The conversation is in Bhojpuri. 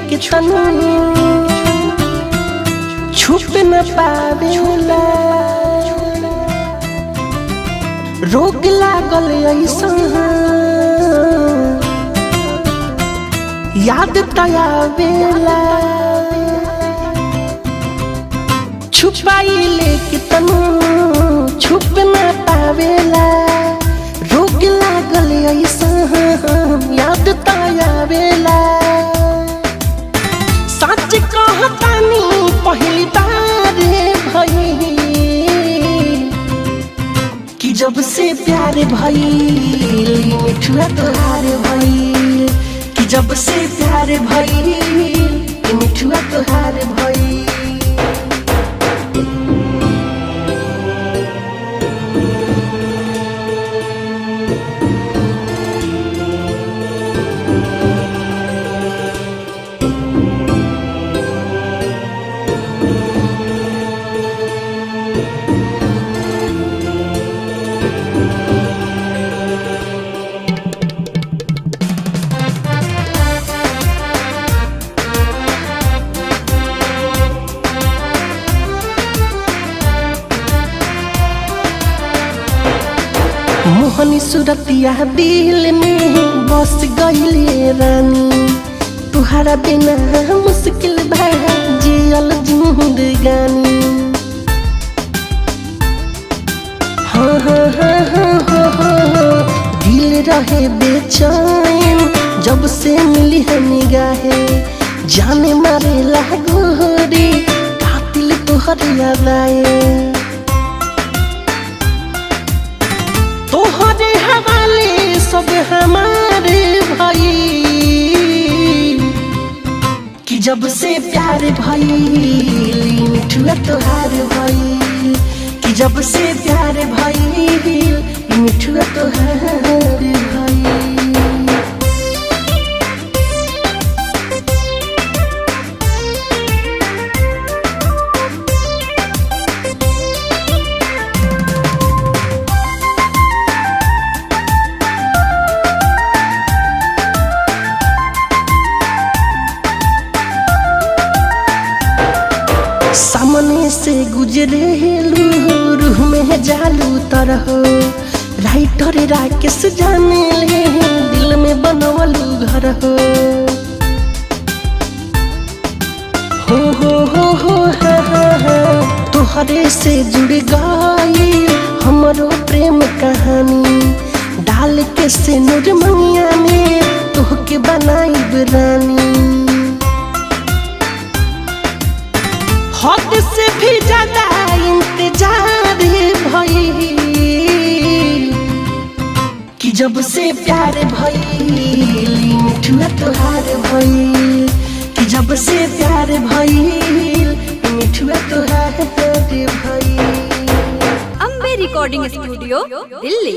के तनु छुप न पावेला रोग लागल ऐसा याद तयावेला छुपाइले के तनु छुप न पावेला रोग लागल ऐसा याद तयावेला सच कहतानी पहली बार भई कि जब से प्यार भई मिठुआ तोहार भई कि जब से प्यार भई मिठुआ तोहार भई। मोहनी सूरतिया दिल में बस गईले रानी तुहारा बिना मुश्किल भा जियल जिंदगानी। हाँ हाँ हाँ हाँ हाँ हाँ दिल रहे बेचैन जब से मिली है निगाहे जाने मारे लागोरी कातिल तुहर याद आए तोहरे हवाले सब हमारे भाई कि जब से प्यार भाई मिठुआ तोहार भाई कि जब से प्यार भाई मिठुआ तोहार भाई। सामने से गुजरे रूह में जालू तरह राइटर राकेश जाने ले दिल में बनवलू घर हो तोहरे से जुड़ गई हमारो प्रेम कहानी डाल के से नूर मंगिया में तोहके बनाई रानी हद से भी ज्यादा इंतजार भई कि जब से प्यार भई मिठुआ तोहार भई कि जब से प्यार भई मिठुआ तोहार भई। Ambe recording studio Delhi.